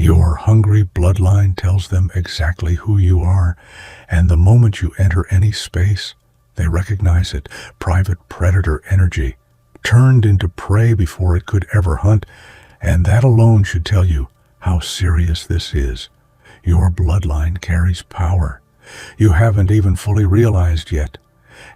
Your hungry bloodline tells them exactly who you are, and the moment you enter any space, they recognize it. Private predator energy, turned into prey before it could ever hunt, and that alone should tell you how serious this is. Your bloodline carries power you haven't even fully realized yet,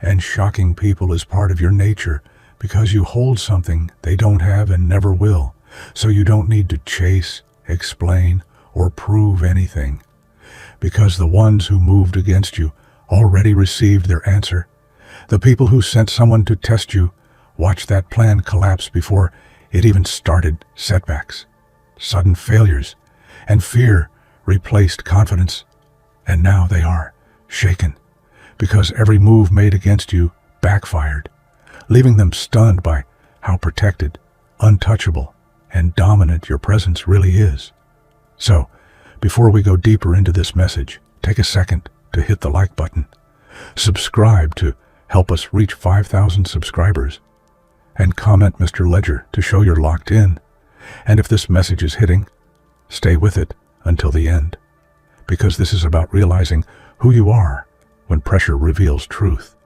and shocking people is part of your nature because you hold something they don't have and never will, so you don't need to chase, explain, or prove anything. Because the ones who moved against you already received their answer. The people who sent someone to test you watched that plan collapse before it even started. Setbacks, sudden failures, and fear replaced confidence. And now they are shaken because every move made against you backfired, leaving them stunned by how protected, untouchable, and dominant your presence really is. So, before we go deeper into this message, take a second to hit the like button, subscribe to help us reach 5,000 subscribers, and comment Mr. Ledger to show you're locked in. And if this message is hitting, stay with it until the end, because this is about realizing who you are when pressure reveals truth.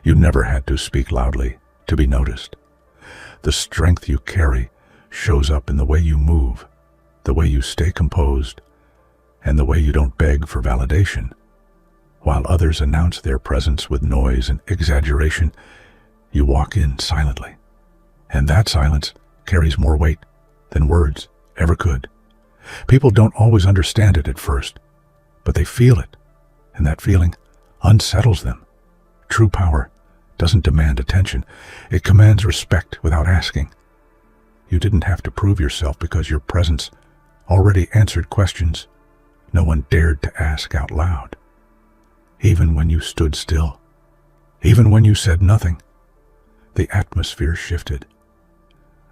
You never had to speak loudly to be noticed. The strength you carry shows up in the way you move, the way you stay composed, and the way you don't beg for validation. While others announce their presence with noise and exaggeration, you walk in silently. And that silence carries more weight than words ever could. People don't always understand it at first, but they feel it, and that feeling unsettles them. True power doesn't demand attention. It commands respect without asking. You didn't have to prove yourself because your presence already answered questions no one dared to ask out loud. Even when you stood still, even when you said nothing, the atmosphere shifted.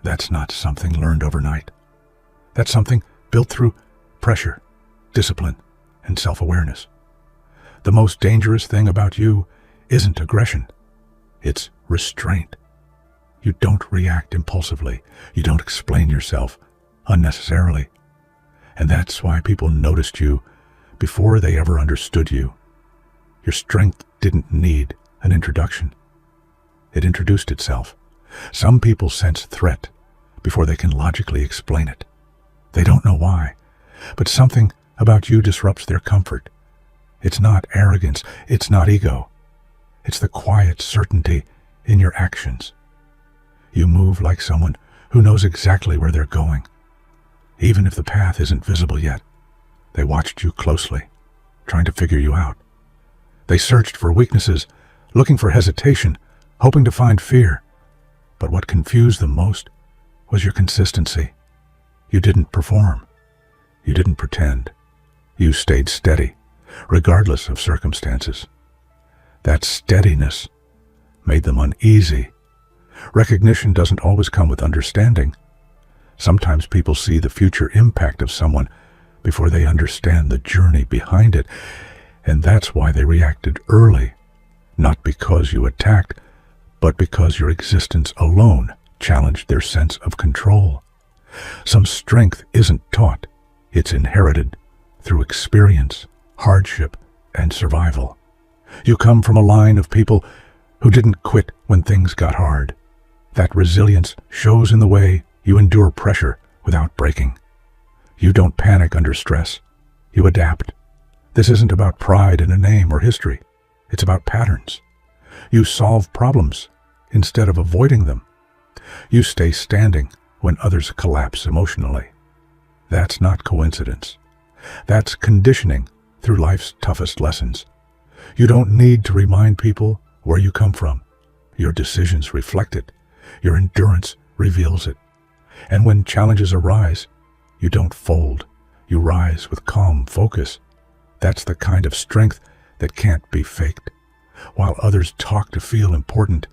That's not something learned overnight. That's something built through pressure, discipline, and self-awareness. The most dangerous thing about you isn't aggression. It's restraint. You don't react impulsively. You don't explain yourself unnecessarily. And that's why people noticed you before they ever understood you. Your strength didn't need an introduction. It introduced itself. Some people sense threat before they can logically explain it. They don't know why, but something about you disrupts their comfort. It's not arrogance, it's not ego. It's the quiet certainty in your actions. You move like someone who knows exactly where they're going, even if the path isn't visible yet. They watched you closely, trying to figure you out. They searched for weaknesses, looking for hesitation, hoping to find fear. But what confused them most was your consistency. You didn't perform. You didn't pretend. You stayed steady, regardless of circumstances. That steadiness made them uneasy. Recognition doesn't always come with understanding. Sometimes people see the future impact of someone before they understand the journey behind it, and that's why they reacted early, not because you attacked, but because your existence alone challenged their sense of control. Some strength isn't taught, it's inherited through experience, hardship, and survival. You come from a line of people who didn't quit when things got hard. That resilience shows in the way you endure pressure without breaking. You don't panic under stress. You adapt. This isn't about pride in a name or history. It's about patterns. You solve problems instead of avoiding them. You stay standing when others collapse emotionally. That's not coincidence. That's conditioning through life's toughest lessons. You don't need to remind people where you come from. Your decisions reflect it. Your endurance reveals it. And when challenges arise, you don't fold. You rise with calm focus. That's the kind of strength that can't be faked. While others talk to feel important,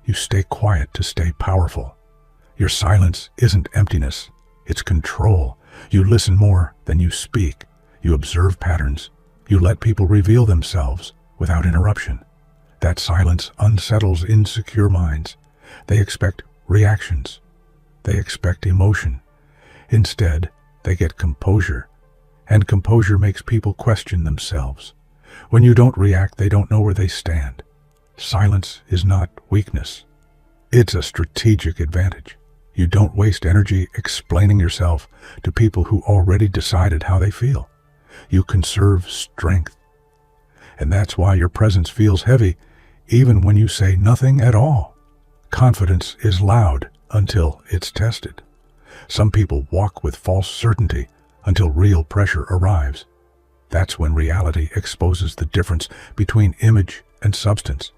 you stay quiet to stay powerful. Your silence isn't emptiness, it's control. You listen more than you speak. You observe patterns. You let people reveal themselves without interruption. That silence unsettles insecure minds. They expect reactions. They expect emotion. Instead, they get composure. And composure makes people question themselves. When you don't react, they don't know where they stand. Silence is not weakness. It's a strategic advantage. You don't waste energy explaining yourself to people who already decided how they feel. You conserve strength. And that's why your presence feels heavy, even when you say nothing at all. Confidence is loud until it's tested. Some people walk with false certainty until real pressure arrives. That's when reality exposes the difference between image and substance.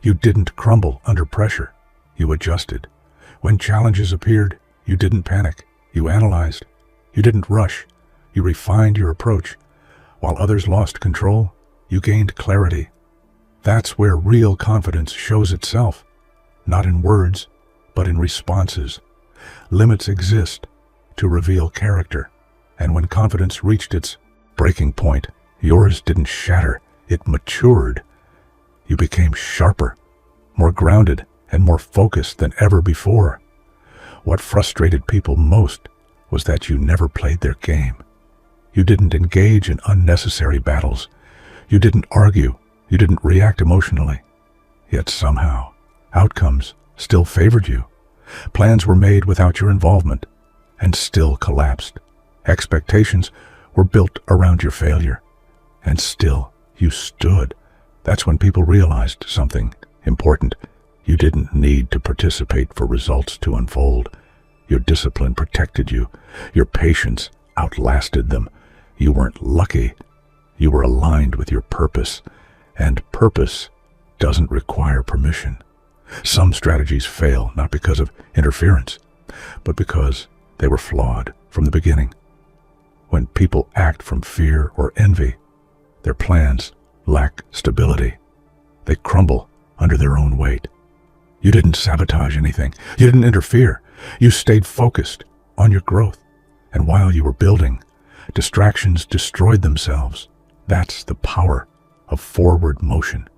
You didn't crumble under pressure. You adjusted. When challenges appeared, you didn't panic. You analyzed. You didn't rush. You refined your approach. While others lost control, you gained clarity. That's where real confidence shows itself. Not in words, but in responses. Limits exist to reveal character. And when confidence reached its breaking point, yours didn't shatter, it matured. You became sharper, more grounded, and more focused than ever before. What frustrated people most was that you never played their game. You didn't engage in unnecessary battles. You didn't argue. You didn't react emotionally. Yet somehow, outcomes still favored you. Plans were made without your involvement and still collapsed. Expectations were built around your failure, and still you stood. That's when people realized something important. You didn't need to participate for results to unfold. Your discipline protected you. Your patience outlasted them. You weren't lucky. You were aligned with your purpose, and purpose doesn't require permission. Some strategies fail not because of interference, but because they were flawed from the beginning. When people act from fear or envy, their plans lack stability. They crumble under their own weight. You didn't sabotage anything. You didn't interfere. You stayed focused on your growth. And while you were building, distractions destroyed themselves. That's the power of forward motion.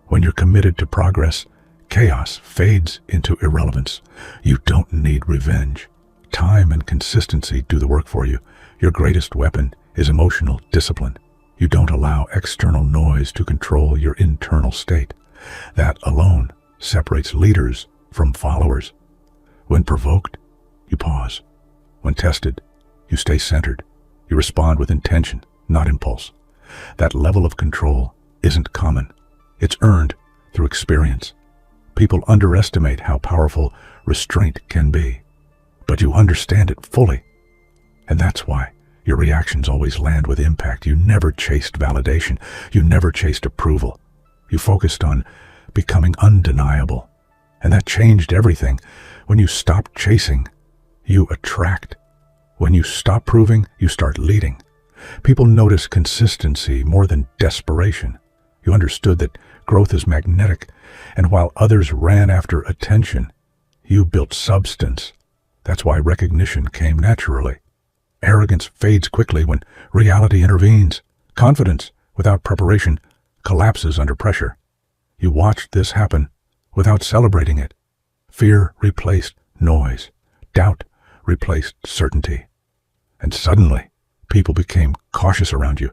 When you're committed to progress, chaos fades into irrelevance. You don't need revenge. Time and consistency do the work for you. Your greatest weapon is emotional discipline. You don't allow external noise to control your internal state. That alone separates leaders from followers. When provoked, you pause. When tested, you stay centered. You respond with intention, not impulse. That level of control isn't common. It's earned through experience. People underestimate how powerful restraint can be, but you understand it fully. And that's why your reactions always land with impact. You never chased validation. You never chased approval. You focused on becoming undeniable. And that changed everything. When you stop chasing, you attract. When you stop proving, you start leading. People notice consistency more than desperation. You understood that growth is magnetic, and while others ran after attention, you built substance. That's why recognition came naturally. Arrogance fades quickly when reality intervenes. Confidence, without preparation, collapses under pressure. You watched this happen without celebrating it. Fear replaced noise. Doubt replaced certainty. And suddenly, people became cautious around you,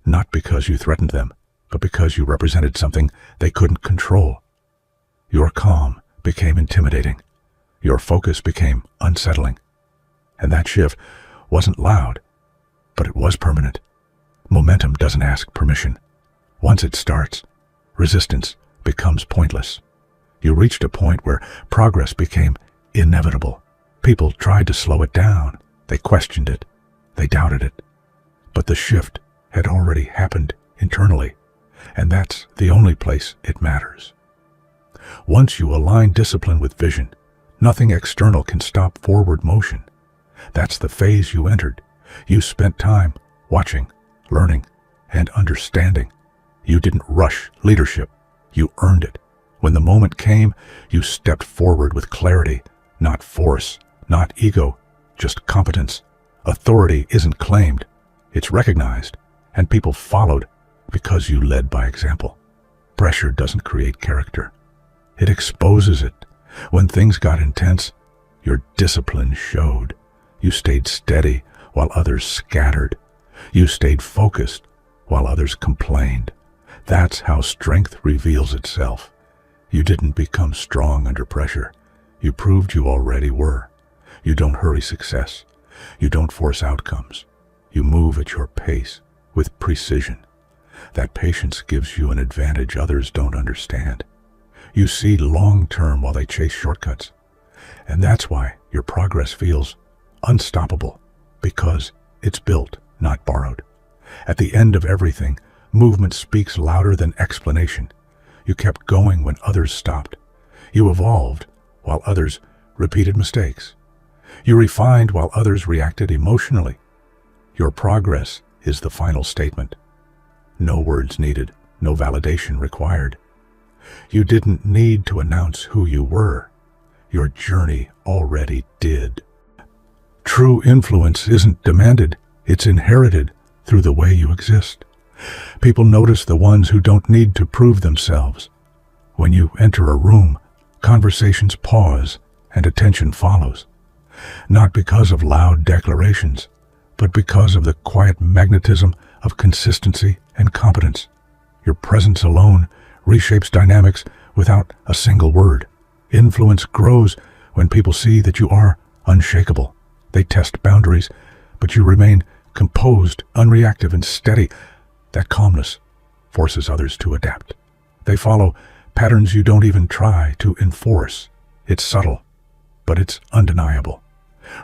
not because you threatened them, but because you represented something they couldn't control. Your calm became intimidating. Your focus became unsettling. And that shift wasn't loud, but it was permanent. Momentum doesn't ask permission. Once it starts, resistance becomes pointless. You reached a point where progress became inevitable. People tried to slow it down. They questioned it. They doubted it. But the shift had already happened internally, and that's the only place it matters. Once you align discipline with vision, nothing external can stop forward motion. That's the phase you entered. You spent time watching, learning, and understanding. You didn't rush leadership. You earned it. When the moment came, you stepped forward with clarity, not force, not ego, just competence. Authority isn't claimed. It's recognized, and people followed because you led by example. Pressure doesn't create character. It exposes it. When things got intense, your discipline showed. You stayed steady while others scattered. You stayed focused while others complained. That's how strength reveals itself. You didn't become strong under pressure. You proved you already were. You don't hurry success. You don't force outcomes. You move at your pace with precision. That patience gives you an advantage others don't understand. You see long-term while they chase shortcuts. And that's why your progress feels unstoppable, because it's built, not borrowed. At the end of everything, movement speaks louder than explanation. You kept going when others stopped. You evolved while others repeated mistakes. You refined while others reacted emotionally. Your progress is the final statement. No words needed, no validation required. You didn't need to announce who you were. Your journey already did. True influence isn't demanded, it's inherited through the way you exist. People notice the ones who don't need to prove themselves. When you enter a room, conversations pause and attention follows. Not because of loud declarations, but because of the quiet magnetism of consistency and competence. Your presence alone reshapes dynamics without a single word. Influence grows when people see that you are unshakable. They test boundaries, but you remain composed, unreactive, and steady. That calmness forces others to adapt. They follow patterns you don't even try to enforce. It's subtle, but it's undeniable.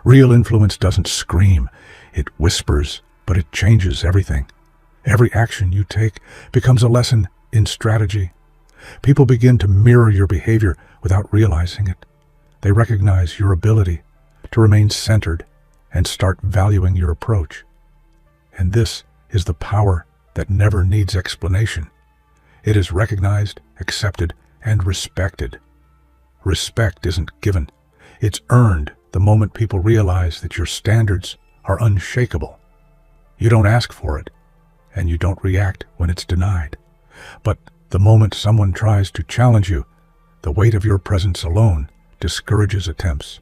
Real influence doesn't scream. It whispers, but it changes everything. Every action you take becomes a lesson in strategy. People begin to mirror your behavior without realizing it. They recognize your ability to remain centered and start valuing your approach. And this is the power that never needs explanation. It is recognized, accepted, and respected. Respect isn't given. It's earned the moment people realize that your standards are unshakable. You don't ask for it, and you don't react when it's denied. But the moment someone tries to challenge you, the weight of your presence alone discourages attempts.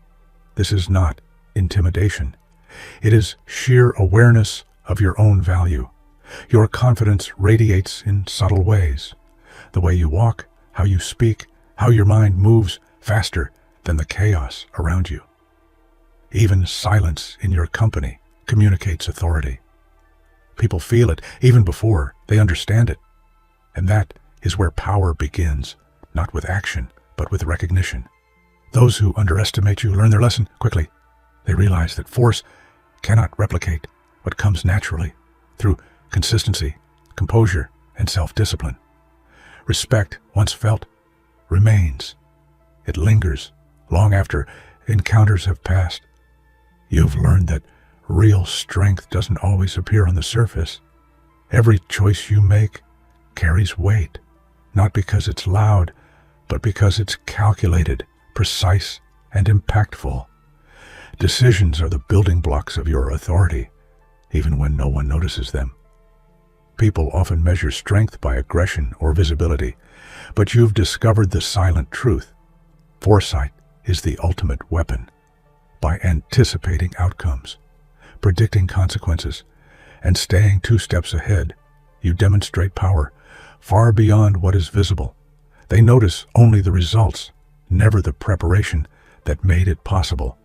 This is not intimidation. It is sheer awareness of your own value. Your confidence radiates in subtle ways. The way you walk, how you speak, how your mind moves faster than the chaos around you. Even silence in your company communicates authority. People feel it even before they understand it. And that is where power begins, not with action, but with recognition. Those who underestimate you learn their lesson quickly. They realize that force cannot replicate what comes naturally through consistency, composure, and self-discipline. Respect, once felt, remains. It lingers long after encounters have passed. You've learned that real strength doesn't always appear on the surface. Every choice you make carries weight, not because it's loud, but because it's calculated, precise, and impactful. Decisions are the building blocks of your authority, even when no one notices them. People often measure strength by aggression or visibility, but you've discovered the silent truth. Foresight is the ultimate weapon. By anticipating outcomes, predicting consequences, and staying 2 steps ahead, you demonstrate power far beyond what is visible. They notice only the results, never the preparation that made it possible.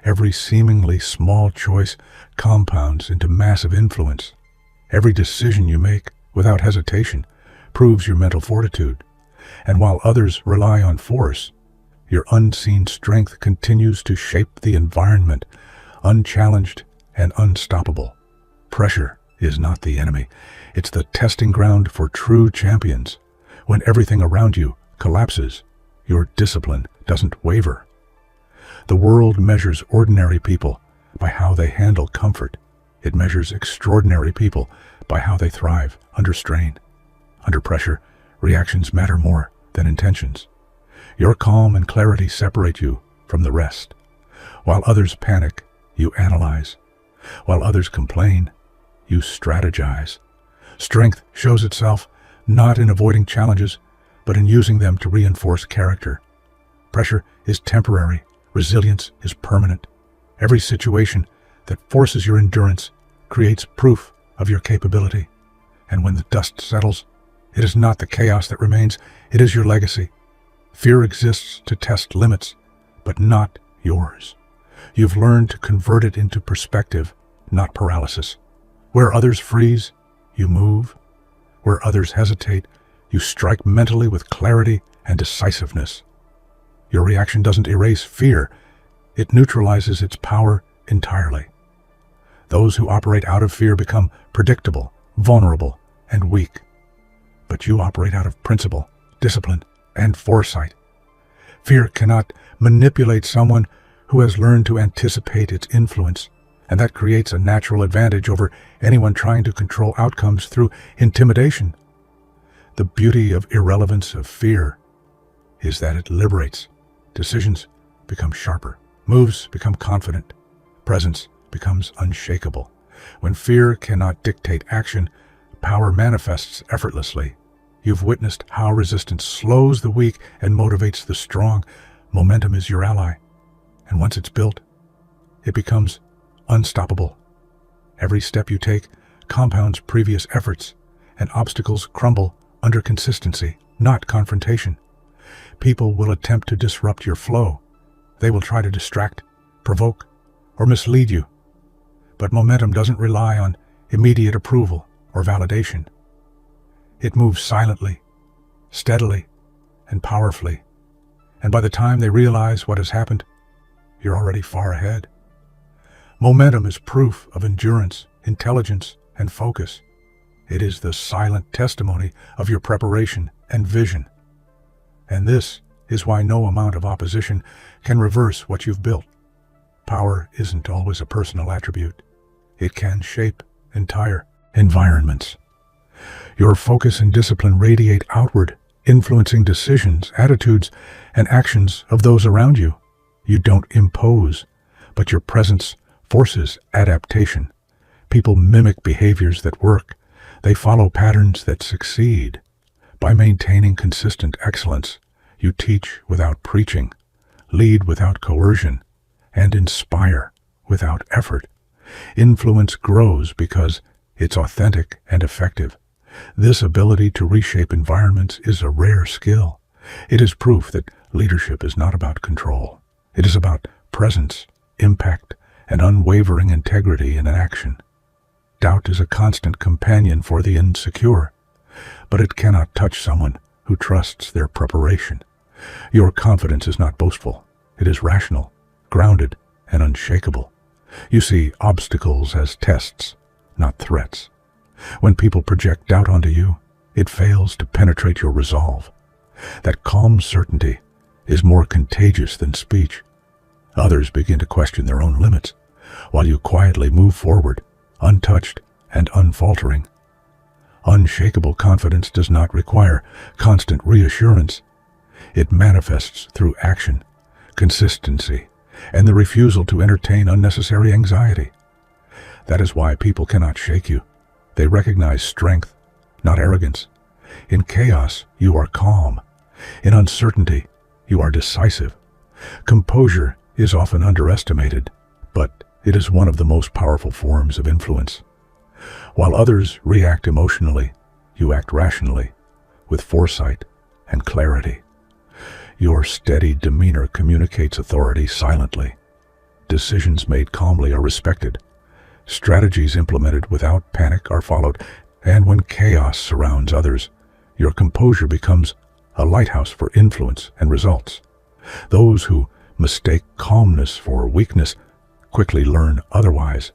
Every seemingly small choice compounds into massive influence. Every decision you make, without hesitation, proves your mental fortitude. And while others rely on force, your unseen strength continues to shape the environment, unchallenged and unstoppable. Pressure is not the enemy. It's the testing ground for true champions. When everything around you collapses, your discipline doesn't waver. The world measures ordinary people by how they handle comfort. It measures extraordinary people by how they thrive under strain. Under pressure, reactions matter more than intentions. Your calm and clarity separate you from the rest. While others panic, you analyze. While others complain, you strategize. Strength shows itself not in avoiding challenges, but in using them to reinforce character. Pressure is temporary. Resilience is permanent. Every situation that forces your endurance, creates proof of your capability. And when the dust settles, it is not the chaos that remains, it is your legacy. Fear exists to test limits, but not yours. You've learned to convert it into perspective, not paralysis. Where others freeze, you move. Where others hesitate, you strike mentally with clarity and decisiveness. Your reaction doesn't erase fear, it neutralizes its power entirely. Those who operate out of fear become predictable, vulnerable, and weak. But you operate out of principle, discipline, and foresight. Fear cannot manipulate someone who has learned to anticipate its influence, and that creates a natural advantage over anyone trying to control outcomes through intimidation. The beauty of irrelevance of fear is that it liberates. Decisions become sharper, moves become confident, presence becomes unshakable. When fear cannot dictate action, power manifests effortlessly. You've witnessed how resistance slows the weak and motivates the strong. Momentum is your ally, and once it's built, it becomes unstoppable. Every step you take compounds previous efforts, and obstacles crumble under consistency, not confrontation. People will attempt to disrupt your flow. They will try to distract, provoke, or mislead you. But momentum doesn't rely on immediate approval or validation. It moves silently, steadily, and powerfully. And by the time they realize what has happened, you're already far ahead. Momentum is proof of endurance, intelligence, and focus. It is the silent testimony of your preparation and vision. And this is why no amount of opposition can reverse what you've built. Power isn't always a personal attribute. It can shape entire environments. Your focus and discipline radiate outward, influencing decisions, attitudes, and actions of those around you. You don't impose, but your presence forces adaptation. People mimic behaviors that work. They follow patterns that succeed. By maintaining consistent excellence, you teach without preaching, lead without coercion, and inspire without effort. Influence grows because it's authentic and effective. This ability to reshape environments is a rare skill. It is proof that leadership is not about control. It is about presence, impact, and unwavering integrity in an action. Doubt is a constant companion for the insecure, but it cannot touch someone who trusts their preparation. Your confidence is not boastful. It is rational, grounded, and unshakable. You see obstacles as tests, not threats. When people project doubt onto you, it fails to penetrate your resolve. That calm certainty is more contagious than speech. Others begin to question their own limits, while you quietly move forward, untouched and unfaltering. Unshakable confidence does not require constant reassurance. It manifests through action, consistency, and the refusal to entertain unnecessary anxiety. That is why people cannot shake you. They recognize strength, not arrogance. In chaos, you are calm. In uncertainty, you are decisive. Composure is often underestimated, but it is one of the most powerful forms of influence. While others react emotionally, you act rationally, with foresight and clarity. Your steady demeanor communicates authority silently. Decisions made calmly are respected. Strategies implemented without panic are followed, and when chaos surrounds others, your composure becomes a lighthouse for influence and results. Those who mistake calmness for weakness quickly learn otherwise.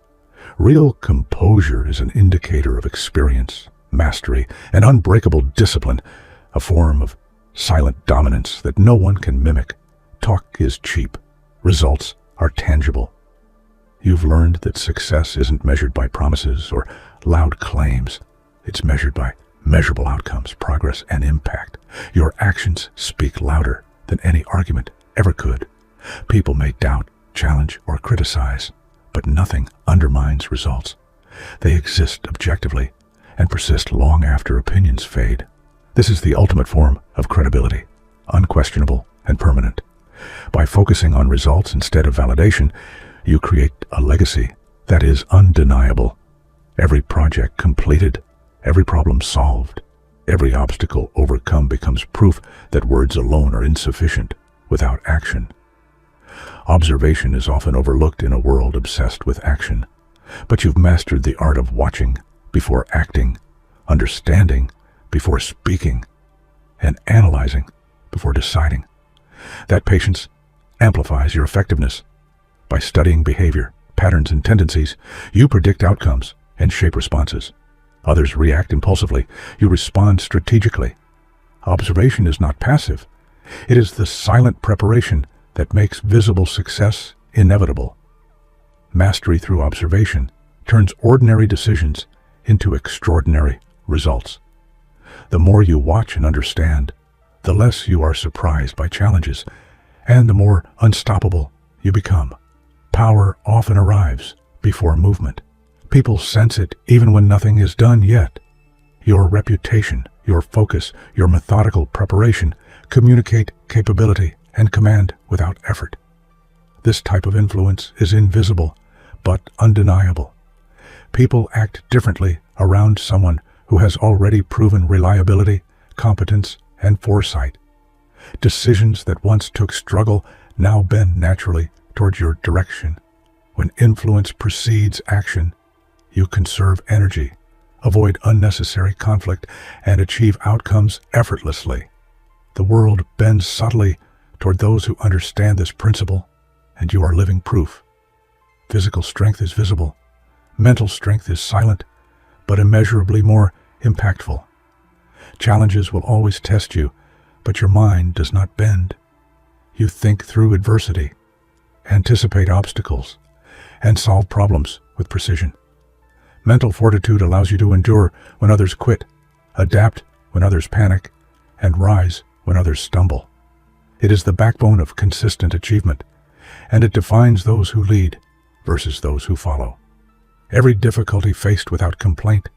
Real composure is an indicator of experience, mastery, and unbreakable discipline, a form of silent dominance that no one can mimic. Talk is cheap. Results are tangible. You've learned that success isn't measured by promises or loud claims. It's measured by measurable outcomes, progress, and impact. Your actions speak louder than any argument ever could. People may doubt, challenge, or criticize, but nothing undermines results. They exist objectively and persist long after opinions fade. This is the ultimate form of credibility, unquestionable and permanent. By focusing on results instead of validation, you create a legacy that is undeniable. Every project completed, every problem solved, every obstacle overcome becomes proof that words alone are insufficient without action. Observation is often overlooked in a world obsessed with action, but you've mastered the art of watching before acting, understanding before speaking, and analyzing before deciding. That patience amplifies your effectiveness. By studying behavior, patterns, and tendencies, you predict outcomes and shape responses. Others react impulsively. You respond strategically. Observation is not passive. It is the silent preparation that makes visible success inevitable. Mastery through observation turns ordinary decisions into extraordinary results. The more you watch and understand, the less you are surprised by challenges, and the more unstoppable you become. Power often arrives before movement. People sense it even when nothing is done yet. Your reputation, your focus, your methodical preparation communicate capability and command without effort. This type of influence is invisible, but undeniable. People act differently around someone who has already proven reliability, competence, and foresight. Decisions that once took struggle now bend naturally towards your direction. When influence precedes action, you conserve energy, avoid unnecessary conflict, and achieve outcomes effortlessly. The world bends subtly toward those who understand this principle, and you are living proof. Physical strength is visible. Mental strength is silent, but immeasurably more impactful. Challenges will always test you, but your mind does not bend. You think through adversity, anticipate obstacles, and solve problems with precision. Mental fortitude allows you to endure when others quit, adapt when others panic, and rise when others stumble. It is the backbone of consistent achievement, and it defines those who lead versus those who follow. Every difficulty faced without complaint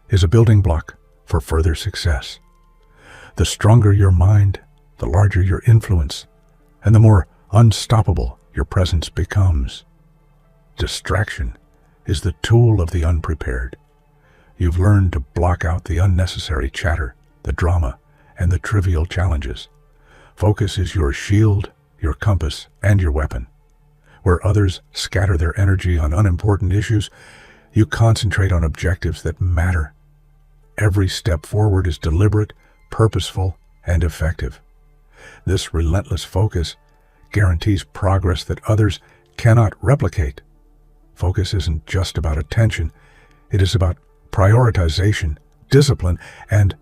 is a building block for further success. The stronger your mind, the larger your influence, and the more unstoppable your presence becomes. Distraction is the tool of the unprepared. You've learned to block out the unnecessary chatter, the drama, and the trivial challenges. Focus is your shield, your compass, and your weapon. Where others scatter their energy on unimportant issues, you concentrate on objectives that matter. Every step forward is deliberate, purposeful, and effective. This relentless focus guarantees progress that others cannot replicate. Focus isn't just about attention, it is about prioritization, discipline, and